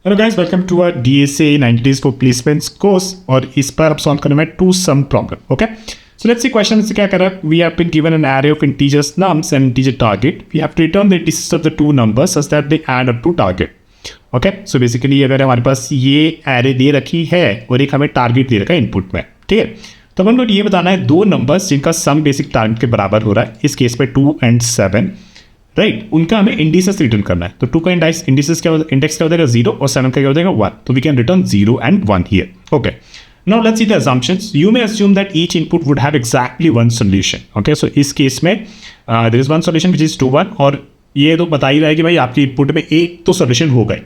Hello guys, welcome to our DSA 90 days for placements course. और इस पर अब सॉल्व करना है two sum problem. Okay, so let's see question से क्या कर रहा है। We have been given an array of integers nums and integer target. We have to return the indices of the two numbers such that they add up to target. Okay, so basically अगर हमारे पास ये array दे रखी है और एक हमें target दे रखा है इनपुट में, ठीक है, तो हम लोग ये बताना है दो नंबर्स जिनका सम बेसिक टारगेट के बराबर हो रहा है, इस केस में 2 and 7, राइट, उनका हमें इंडिसेस रिटर्न करना है। तो 2 का इंडिसेस क्या इंडेक्स क्या हो जाएगा 0 और 7 का क्या हो जाएगा 1। तो we can return 0 and 1 here. Okay, now let's see the assumptions. You may assume that each input would have exactly one solution. Okay, so इस केस में there is one solution which is 2 1, और ये तो बता ही रहा है कि भाई आपकी इनपुट में एक तो सोल्यूशन होगा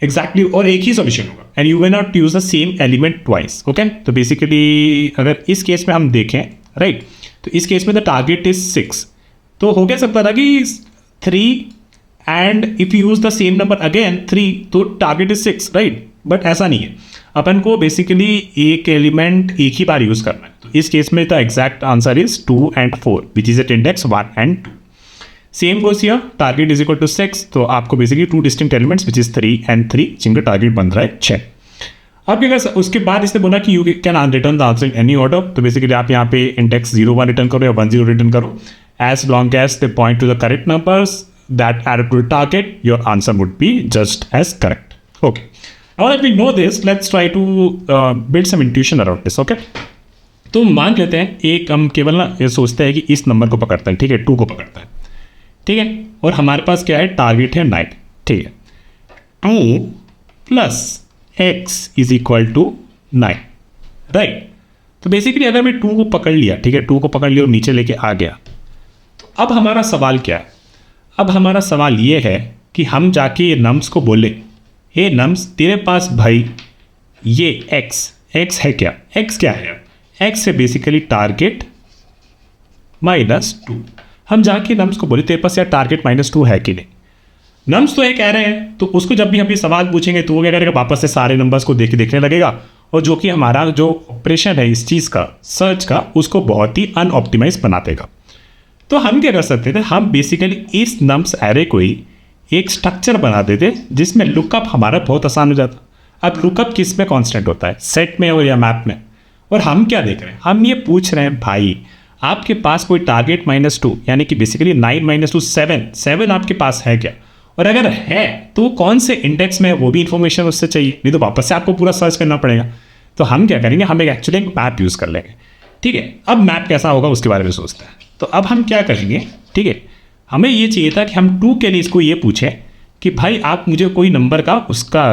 एग्जैक्टली और एक ही सोल्यूशन होगा, and you will not use the same element twice. Okay, तो बेसिकली अगर इस केस में हम देखें, राइट, तो इस केस में द टारगेट इज 6, तो हो क्या सकता था कि 3 and if you use the same number again 3, तो टारगेट इज 6, राइट, बट ऐसा नहीं है। अपन को बेसिकली एक एलिमेंट एक ही बार यूज करना है। तो इस केस में the exact answer is 2 and 4 which is at index 1 and 2। Same goes here, target is equal to 6, तो आपको basically 2 distinct elements which is 3 and 3 जिनका टारगेट बन रहा है 6। अब क्या कर, उसके बाद इसने बोला कि you can return the answer in any order. तो बेसिकली आप यहाँ पे इंडेक्स 0 1 रिटर्न करो या 1 0 रिटर्न करो, as long as they point to the correct numbers that add up to the target, your answer would be just as correct. Okay, now that we know this, let's try to build some intuition around this. Okay, तो मान लेते हैं एक हम केवल ना ये सोचते हैं कि इस नंबर को पकड़ते हैं, ठीक है, 2 को पकड़ता है, ठीक है, और हमारे पास क्या है, टारगेट है 9, ठीक है, 2 plus x is equal to 9, right. तो बेसिकली अगर मैं 2 को पकड़ लिया, ठीक है, 2 को पकड़ लिया और नीचे लेके आ गया, अब हमारा सवाल क्या है। अब हमारा सवाल ये है कि हम जाके ये नम्स को बोले, हे नम्स तेरे पास भाई ये x है क्या, x क्या है, x है बेसिकली टारगेट -2। हम जाके नम्स को बोले तेरे पास यार टारगेट -2 है कि नहीं। नम्स तो ये कह रहे हैं, तो उसको जब भी हम ये सवाल पूछेंगे तो वो क्या करेगा, वापस से सारे नंबर्स को देखने लगेगा, और जो कि हमारा जो ऑपरेशन है इस चीज़ का, सर्च का, उसको बहुत ही अनऑप्टिमाइज बना देगा। तो हम क्या कर सकते थे, हम बेसिकली इस नम्स एरे को ही एक स्ट्रक्चर बना देते जिसमें लुकअप हमारा बहुत आसान हो जाता। अब लुकअप किस में कांस्टेंट होता है, सेट में और या मैप में। और हम क्या देख रहे हैं, हम ये पूछ रहे हैं भाई आपके पास कोई टारगेट -2 यानी कि बेसिकली 9 -2 7 आपके पास है क्या, और अगर है तो कौन से इंडेक्स में, वो भी इंफॉर्मेशन उससे चाहिए, नहीं तो वापस से आपको पूरा सर्च करना पड़ेगा। तो हम क्या करेंगे, हम एक्चुअली एक मैप यूज़ कर लेंगे, ठीक है। अब मैप कैसा होगा उसके बारे में सोचते हैं। तो अब हम क्या करेंगे, ठीक है, हमें ये चाहिए था कि हम 2 के लिए इसको ये पूछें कि भाई आप मुझे कोई नंबर का उसका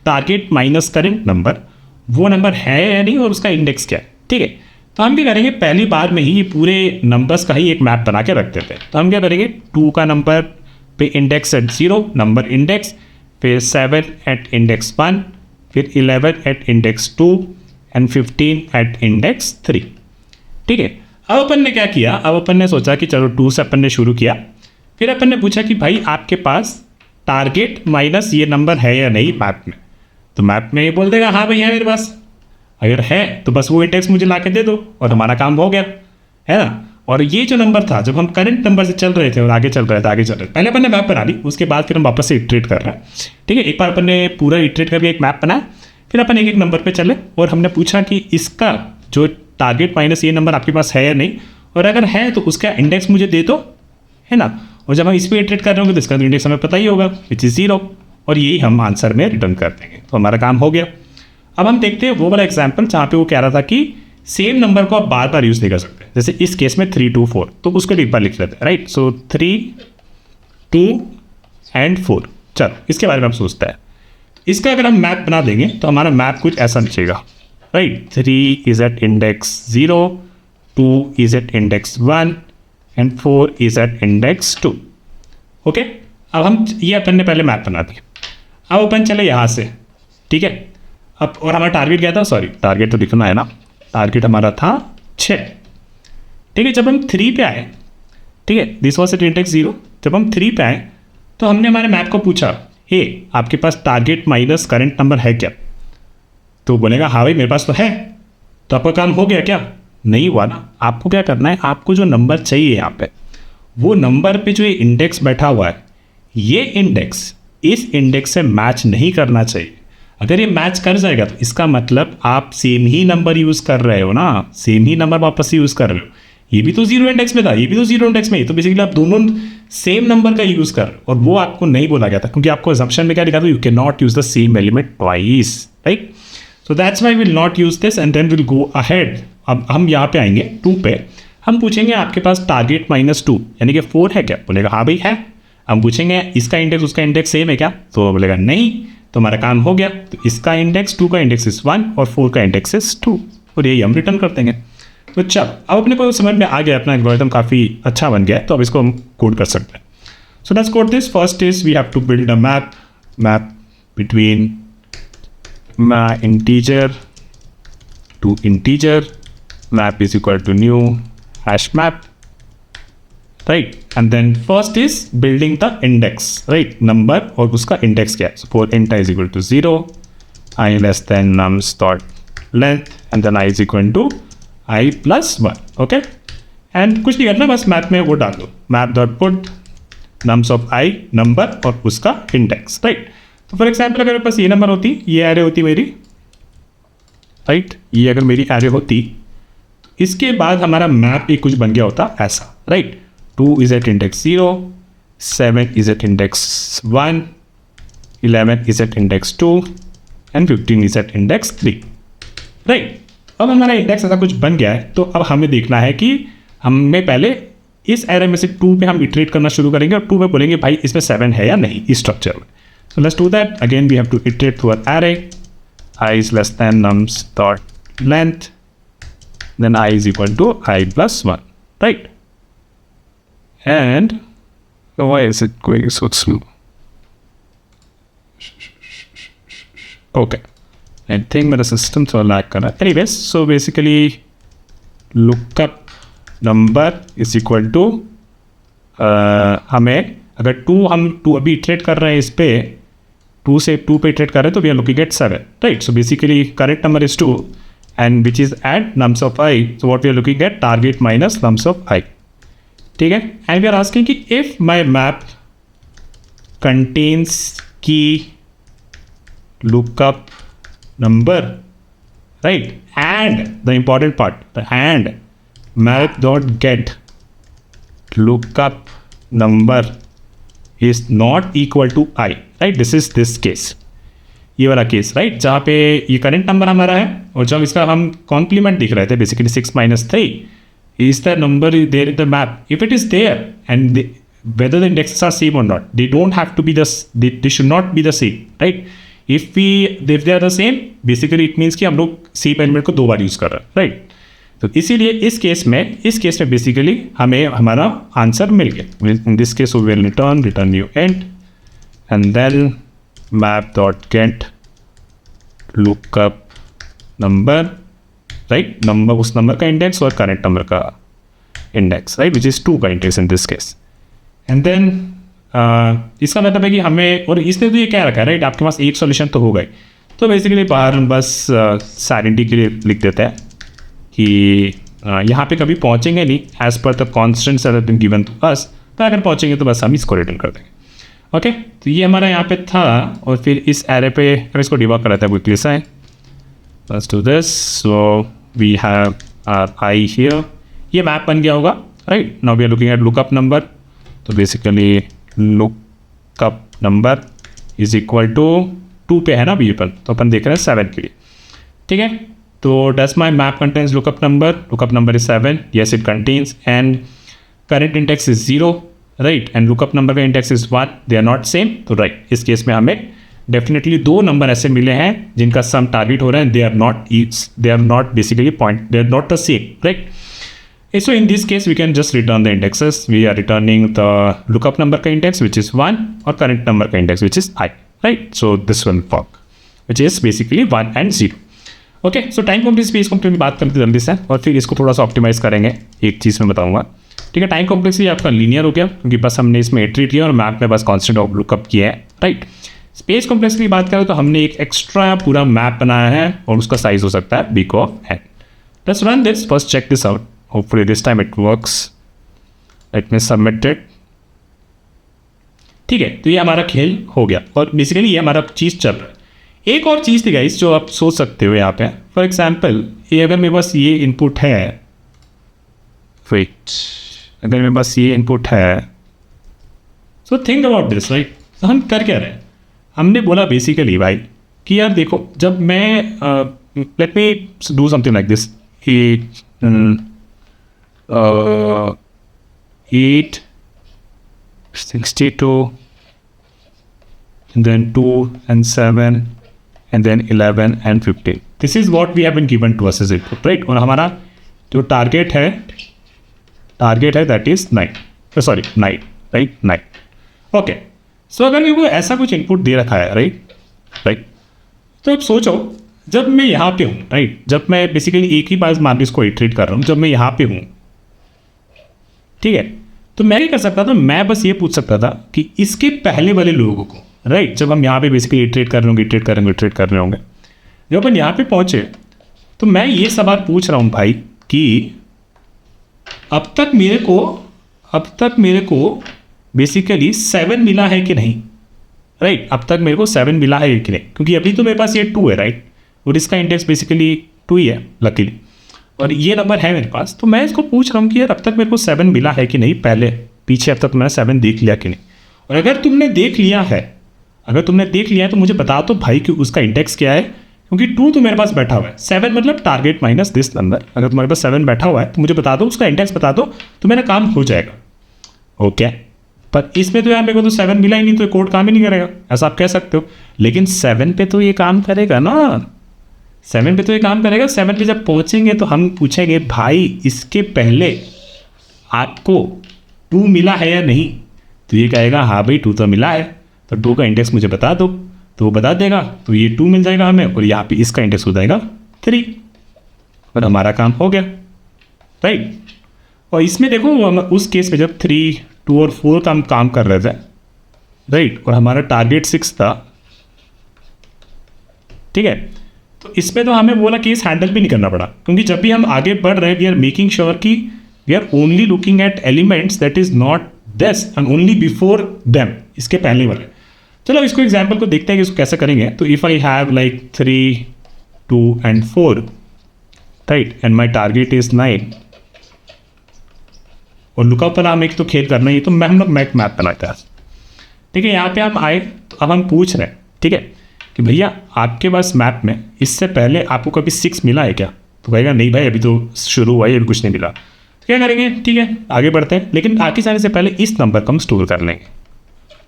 टारगेट माइनस करेंट नंबर, वो नंबर है या नहीं और उसका इंडेक्स क्या है, ठीक है। तो हम क्या करेंगे, पहली बार में ही पूरे नंबर्स का ही एक मैप बना के रख देते हैं। तो हम क्या करेंगे, 2 का नंबर पे इंडेक्स एट 0 नंबर इंडेक्स, फिर 7 एट इंडेक्स 1, फिर 11 at index 2 and 15 at index 3, ठीक है। अब अपन ने क्या किया, अब अपन ने सोचा कि चलो 2 से अपन ने शुरू किया, फिर अपन ने पूछा कि भाई आपके पास टारगेट माइनस ये नंबर है या नहीं मैप में। तो मैप में ये बोल देगा हाँ भाई है मेरे पास, अगर है तो बस वो इंडेक्स मुझे ला के दे दो और हमारा काम हो गया, है ना। और ये जो नंबर था, जब हम करंट नंबर से चल रहे थे और आगे चल रहे थे, पहले अपन ने मैप बना ली, उसके बाद फिर हम वापस से इटरेट कर रहे हैं, ठीक है। एक बार अपन ने पूरा इटरेट करके एक मैप बनाया, फिर अपन एक नंबर पे चले और हमने पूछा कि इसका जो टारगेट माइनस ये नंबर आपके पास है या नहीं, और अगर है तो उसका इंडेक्स मुझे दे दो, है ना। और जब हम इस पर इटरेट कर रहे होंगे तो इसका इंडेक्स हमें पता ही होगा विच इज़ 0, और यही हम आंसर में रिटर्न कर देंगे। तो हमारा काम हो गया। अब हम देखते हैं वो वाला एग्जाम्पल जहाँ पे वो कह रहा था कि सेम नंबर को आप बार बार यूज़ नहीं कर सकते। जैसे इस केस में 3 2 4, तो उसको एक बार लिख लेते हैं, राइट। सो 3 2 and 4, चलो इसके बारे में हम सोचते हैं। इसका अगर हम मैप बना देंगे तो हमारा मैप कुछ ऐसा निकलेगा, right. 3 is at index 0, 2 is at index 1 and 4 is at index 2। Okay, अब हम ये अपन ने पहले मैप बना दिया। अब अपन चले यहाँ से, ठीक है। अब और हमारा टारगेट क्या था, सॉरी टारगेट तो लिखना है ना, टारगेट हमारा था 6, ठीक है। जब हम 3 पे आए, ठीक है, दिस वॉज एट इंडेक्स 0, जब हम 3 पे आए तो हमने हमारे मैप को पूछा, हे आपके पास टारगेट माइनस करंट नंबर है क्या। तो बोलेगा हाँ भाई मेरे पास तो है। तो आपका काम हो गया क्या, नहीं हुआ ना। आपको क्या करना है, आपको जो नंबर चाहिए यहाँ पे, वो नंबर पे जो ये इंडेक्स बैठा हुआ है, ये इंडेक्स इस इंडेक्स से मैच नहीं करना चाहिए। अगर ये मैच कर जाएगा तो इसका मतलब आप सेम ही नंबर यूज़ कर रहे हो ना, सेम ही नंबर वापस यूज़ कर रहे हो। ये भी तो जीरो इंडेक्स में था, ये भी तो जीरो इंडेक्स में है, तो बेसिकली आप दोनों सेम नंबर का यूज़ कर रहे हो। और वो आपको नहीं बोला गया था क्योंकि आपको असम्पशन में क्या लिखा था, you can not use the same element twice, right. So that's why will not use this and then will go ahead. अब हम यहाँ पे आएंगे 2 पे, हम पूछेंगे आपके पास टारगेट -2 यानी कि 4 है क्या? बोलेगा हाँ भाई है। हम पूछेंगे इसका इंडेक्स उसका इंडेक्स सेम है क्या? तो बोलेगा नहीं। तो हमारा काम हो गया। तो इसका इंडेक्स 2 का इंडेक्स इज 1 और 4 का इंडेक्स इज 2 और यही हम रिटर्न कर देंगे। तो चल अब अपने को समझ में आ गया, अपना एल्गोरिथम काफ़ी अच्छा बन गया है, तो अब इसको हम कोड कर सकते हैं। So let's code this. First is we have to build a map between integer to integer. Map is equal to new hash map, right? And then first is building the index, right? Number और उसका index क्या है? Suppose int is equal to 0, I less than nums dot length, and then I is equal to I plus 1, okay? And कुछ नहीं करना, बस map में वो डाल दो, map dot put nums of I number और उसका index, right? तो फॉर एग्जाम्पल अगर मेरे पास ये नंबर होती, ये एरे होती मेरी, राइट, ये अगर मेरी एरे होती, इसके बाद हमारा मैप एक कुछ बन गया होता ऐसा, right. 2 is at index 0, 7 is at index 1, 11 is at index 2 and 15 is at index 3, right. अब हमारा इंडेक्स ऐसा कुछ बन गया है, तो अब हमें देखना है कि हमें पहले इस एरे में से 2 पे हम इटरेट करना शुरू करेंगे और 2 पे बोलेंगे भाई इसमें 7 है या नहीं इस स्ट्रक्चर में। So let's do that. Again, we have to iterate through an array. I is less than nums dot length. Then I is equal to I plus 1, right? And why is it going so slow? Okay. I think my system so lag कर रहा है. Anyways, so basically lookup number is equal to हमें अगर 2 अभी iterate कर रहे हैं इस पे, 2 से 2 पे इटरेट कर रहे हैं तो we are looking at 7, right. So basically correct number is 2 and which is at nums of i, so what we are looking at target minus nums of i, ठीक है। एंड वी आर आस्किंग कि if my map contains की lookup number, right, and the important part and map dot get lookup number is not equal to I, right? This is this case, ये वाला case, right, जहाँ पे ये current number हमारा है और जब इसका हम कॉम्प्लीमेंट दिख रहे थे basically 6 - 3 is the number there in the map. If it is there and whether the indexes are same or not, they don't have to be they should not be the same, right? If they are the same, basically it means कि हम लोग same element को 2 बार use कर रहे हैं, right. तो इसीलिए इस केस में बेसिकली हमें हमारा आंसर मिल गया। In this case we will return new and and then map dot get lookup number, right, number उस नंबर का इंडेक्स और करेंट नंबर का इंडेक्स, राइट, विच इज़ 2 का index in this case. And then इसका मतलब है कि हमें, और इसने तो ये क्या रखा है, राइट, आपके पास एक सॉल्यूशन तो हो गए, तो बेसिकली बाहर हम बस सैनिटी के लिए लिख देते हैं कि यहाँ पे कभी पहुँचेंगे नहीं as per the constants that have been given to us, तो अगर पहुँचेंगे तो बस हम इसको रिटर्न कर देंगे, ओके। तो ये हमारा यहाँ पे था और फिर इस एरे पे हम इसको डिबग कराते हैं क्विकली से। Let's do this. So we have our i here, ये मैप बन गया होगा, right. Now we are looking at lookup number, तो basically lookup number is equal to 2 पे है ना अभी पर, तो अपन देख रहे हैं 7 के लिए, ठीक है। तो does my map contains lookup number? Lookup number is 7. Yes, it contains. And current index is 0, right? And lookup number का index is 1. They are not same. तो right, इस केस में हमें डेफिनेटली 2 नंबर ऐसे मिले हैं जिनका सम टारगेट हो रहा है। They are not basically they are not the same, right? So in this case, we can just return the indexes. We are returning the lookup number का index, which is 1, और current number का index, which is I, right? So this will work, which is basically 1 and 0. Okay, so time complexity इसको हम बात करते हैं जल्दी से और फिर इसको थोड़ा सा ऑप्टिमाइज़ करेंगे। एक चीज़ मैं बताऊंगा, ठीक है। टाइम कॉम्प्लेक्सिटी आपका लीनियर हो गया क्योंकि बस हमने इसमें इटरेट किया और मैप में बस कांस्टेंट ऑफ लुकअप किया है, राइट। स्पेस कॉम्प्लेक्सिटी की बात करें तो हमने एक एक्स्ट्रा पूरा मैप बनाया है और उसका साइज हो सकता है big of n. Let's run this. First check this out. Hopefully this time it works. Let me submit it. ठीक है, तो ये हमारा खेल हो गया और बेसिकली ये हमारा चीज़ चल रहा है। एक और चीज़ थी गाइस जो आप सोच सकते हो यहाँ पे, फॉर एग्जाम्पल ये अगर मेरे पास ये इनपुट है, वेट, अगर मेरे पास ये इनपुट है, so think about this right. तो हम कर क्या रहे हैं, हमने बोला बेसिकली भाई कि यार देखो जब मैं let me do something like this, 8, 62 and then 2 and 7 and then 11 and 15. This is what we have been given to us as input, right? और हमारा जो टारगेट है that is 9, sorry 9, right 9। Okay, so अगर मेरे को ऐसा कुछ input दे रखा है राइट, तो आप सोचो जब मैं यहाँ पे हूँ राइट, जब मैं बेसिकली एक ही बार मान ली इसको इटरेट कर रहा हूँ, जब मैं यहाँ पे हूँ ठीक है, तो मैं क्या कर सकता था, मैं बस ये पूछ सकता था कि इसके पहले वाले लोगों को राइट, जब हम यहाँ पे बेसिकली इटरेट कर रहे होंगे, जब अपन यहाँ पे पहुँचे तो मैं ये सवाल पूछ रहा हूँ भाई कि अब तक मेरे को बेसिकली 7 मिला है कि नहीं, राइट अब तक मेरे को 7 मिला है कि नहीं, क्योंकि अभी तो मेरे पास ये 2 है राइट, और इसका इंडेक्स बेसिकली 2 ही है लकीली, और ये नंबर है मेरे पास। तो मैं इसको पूछ रहा हूँ कि यार अब तक मेरे को 7 मिला है कि नहीं, पहले पीछे अब तक मैंने 7 देख लिया कि नहीं। और अगर तुमने देख लिया है तो मुझे बता दो भाई कि उसका इंडेक्स क्या है, क्योंकि 2 तो मेरे पास बैठा हुआ है, 7 मतलब टारगेट माइनस दिस नंबर, अगर तुम्हारे पास 7 बैठा हुआ है तो मुझे बता दो, उसका इंडेक्स बता दो, तो मेरा काम हो जाएगा। ओके, पर इसमें तो यार मेरे को तो 7 मिला ही नहीं, तो कोड काम ही नहीं करेगा, ऐसा आप कह सकते हो। लेकिन 7 पे तो ये काम करेगा ना, 7 पे तो ये काम करेगा। 7 पे जब पहुँचेंगे तो हम पूछेंगे भाई इसके पहले आपको 2 मिला है या नहीं, तो ये कहेगा हाँ भाई 2 तो मिला है, तो 2 का इंडेक्स मुझे बता दो, तो वो बता देगा, तो ये 2 मिल जाएगा हमें, और यहाँ पे इसका इंडेक्स हो जाएगा 3, और हमारा काम हो गया राइट। और इसमें देखो हम उस केस में जब 3, 2 और 4 का हम काम कर रहे थे राइट, और हमारा टारगेट 6 था, ठीक है, तो इसमें तो हमें बोला केस हैंडल भी नहीं करना पड़ा, क्योंकि जब भी हम आगे बढ़ रहे हैं वी आर मेकिंग श्योर कि we are only looking at elements that is not this and only before them, इसके पहले वाले। चलो इसको एग्जाम्पल को देखते हैं कि इसको कैसे करेंगे। तो if I have like 3, 2 and 4 right, and my target is 9, और लुकअप पर हमें एक तो खेल करना ही, तो हम लोग मैथ बनाते हैं, ठीक है। यहाँ पे हम आए तो अब हम पूछ रहे हैं ठीक है कि भैया आपके पास मैप में इससे पहले आपको कभी 6 मिला है क्या, तो कहेगा नहीं भाई अभी तो शुरू हुआ है, अभी कुछ नहीं मिला। तो क्या करेंगे, ठीक है आगे बढ़ते हैं, लेकिन आगे जाने से पहले इस नंबर को हम स्टोर कर लेंगे,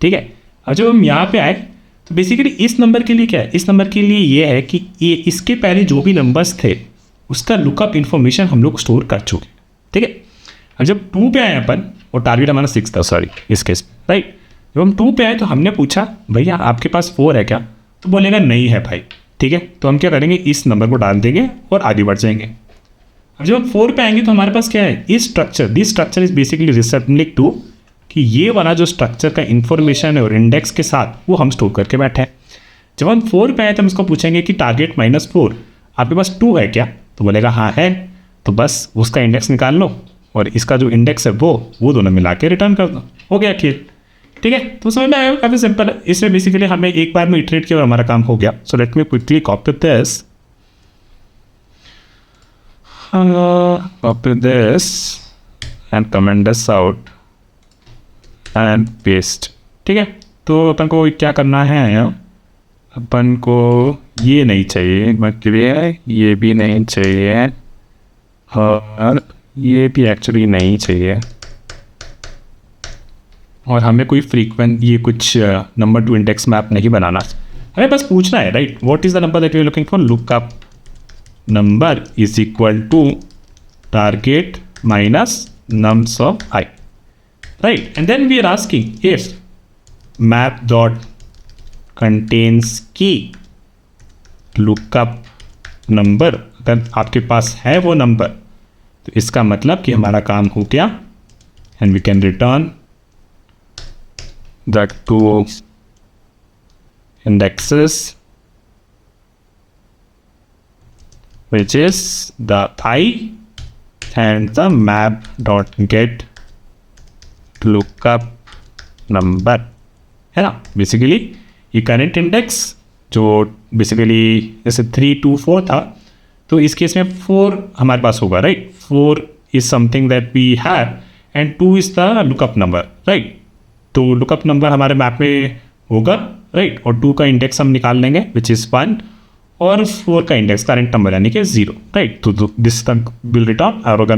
ठीक है। और जब हम यहाँ पे आए तो बेसिकली इस नंबर के लिए क्या है, इस नंबर के लिए ये है कि ये इसके पहले जो भी नंबर्स थे उसका लुकअप इन्फॉर्मेशन हम लोग स्टोर कर चुके, ठीक है। अब जब 2 पे आए अपन, और टारगेट हमारा 6 था सॉरी इस केस में राइट, जब हम 2 पे आए तो हमने पूछा भैया आपके पास 4 है क्या, तो बोलेगा नहीं है भाई, ठीक है। तो हम क्या करेंगे, इस नंबर को डाल देंगे और आगे बढ़ जाएंगे। अब जब हम 4 पे आएंगे तो हमारे पास क्या है, इस structure, this structure is basically receptive to, कि ये वाला जो स्ट्रक्चर का इन्फॉर्मेशन है और इंडेक्स के साथ वो हम स्टोर करके बैठे हैं। जब हम 4 पे आए तो हम इसको पूछेंगे कि टारगेट -4 आपके पास 2 है क्या, तो बोलेगा हाँ है, तो बस उसका इंडेक्स निकाल लो और इसका जो इंडेक्स है वो दोनों मिला के रिटर्न कर दो, हो गया खेल, ठीक है। तो समझ में आया, काफ़ी सिंपल है। इसमें बेसिकली हमें एक बार में इटरेट किया और हमारा काम हो गया। So let me quickly copy this and comment this out and paste, ठीक है। तो अपन को क्या करना है, अपन को ये नहीं चाहिए मतलब ये भी नहीं चाहिए और ये भी एक्चुअली नहीं चाहिए, और हमें कोई फ्रीक्वेंट ये कुछ नंबर टू इंडेक्स मैप नहीं बनाना, हमें बस पूछना है right, what is the number that you are looking for, lookup number is equal to target minus nums of I, right, and then we are asking if map dot contains key lookup number, अगर आपके पास है वो number तो इसका मतलब कि हमारा काम हो गया, and we can return the 2 indexes which is the I and the map dot get lookup number, है ना। बेसिकली ये करंट इंडेक्स जो बेसिकली जैसे 3 2 4 था, तो इस केस में 4 हमारे पास होगा, right. 4 is something that we have and 2 is the lookup number, right. तो लुकअप नंबर हमारे मैप में होगा, राइट, और 2 का इंडेक्स हम निकाल लेंगे विच इज़ 1, और 4 का इंडेक्स करंट नंबर यानी कि 0, राइट। तो दिस तक विल रिटर्न। और अगर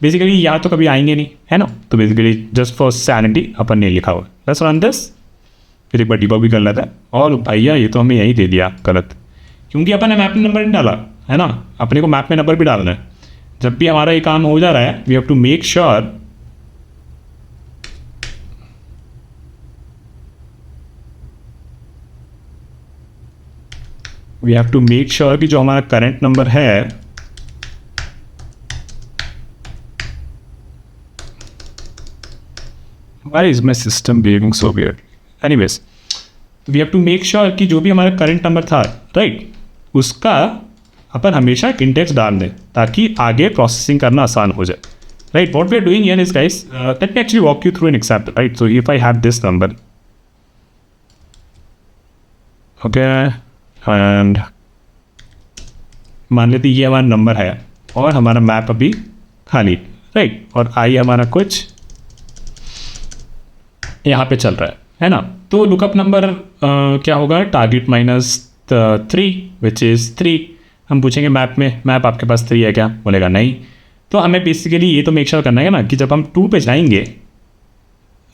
बेसिकली यहाँ तो कभी आएंगे नहीं, है ना, तो बेसिकली जस्ट फॉर सैनिटी अपन ने लिखा हुआ। लेट्स रन दिस, फिर एक बार डिबग भी कर लेता है। और भैया ये तो हमें यही दे दिया गलत, क्योंकि अपन ने मैप में नंबर नहीं डाला, है ना। अपने को मैप में नंबर भी डालना है। जब भी हमारा ये काम हो जा रहा है, we have to make sure कि जो हमारा करंट नंबर है why is my system behaving so weird? Anyways, we have to make sure कि जो भी हमारा करंट नंबर था, राइट, उसका अपन हमेशा इंडेक्स डाल दें ताकि आगे प्रोसेसिंग करना आसान हो जाए, right. What we are doing here is guys, let me actually walk you through an example, right. So if I have this number, okay, and मान लेते ये हमारा नंबर है और हमारा मैप अभी खाली, राइट, और आई हमारा कुछ यहाँ पे चल रहा है ना। तो लुकअप नंबर क्या होगा, टारगेट माइनस 3 विच इज़ 3। हम पूछेंगे मैप में, मैप आपके पास 3 है क्या, बोलेगा नहीं। तो हमें बेसिकली ये तो मेक श्योर करना है ना कि जब हम 2 पे जाएंगे,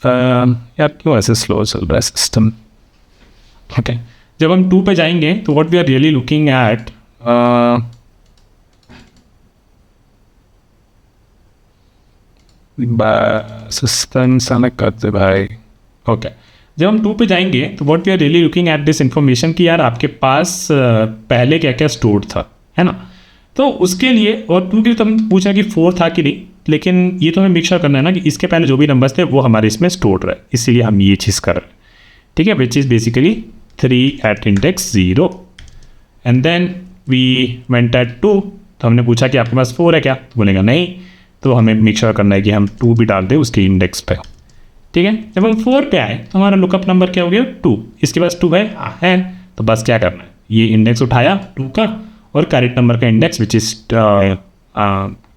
यार क्यों ऐसे स्लो चल रहा है सिस्टम, ओके। जब हम 2 पे जाएंगे तो what we are really looking at, system सनक करते भाई, ओके। जब हम 2 पे जाएंगे तो what we are really looking at this information कि यार आपके पास पहले क्या क्या स्टोर्ड था, है ना। तो उसके लिए, और 2 के लिए तो हम पूछा कि 4 था कि नहीं, लेकिन ये तो हमें मेक श्योर करना है ना कि इसके पहले जो भी नंबर्स थे वो हमारे इसमें स्टोर्ड रहे, इसीलिए हम ये चीज़ कर रहे हैं, ठीक है, which is basically 3 at index 0 and then we went at 2। तो हमने पूछा कि आपके पास 4 है क्या, बोलेगा नहीं। तो हमें मेक श्योर करना है कि हम 2 भी डाल दें उसके इंडेक्स पे, ठीक है। जब हम 4 पे आए तो हमारा लुकअप नंबर क्या हो गया, 2। इसके पास 2 है, तो बस क्या करना है, ये इंडेक्स उठाया 2 का, और करंट नंबर का इंडेक्स विच इज़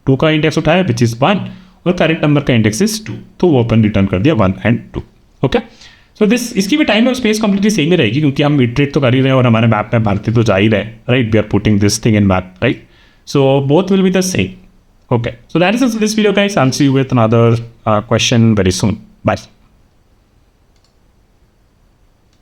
2 का इंडेक्स उठाया विच इज़ 1, और करंट नंबर का इंडेक्स इज 2, तो वो अपन रिटर्न कर दिया 1 एंड 2, ओके। सो दिस, इसकी भी टाइम और स्पेस कंप्लीटली सेम ही रहेगी क्योंकि हम इटरेट तो कर ही रहे हैं और हमारे मैप में भारती तो जा ही रहे, right. We are putting this thing in map, right. So both will be the same, okay. So that is it for this video guys. I'll see you with another question very soon. Bye.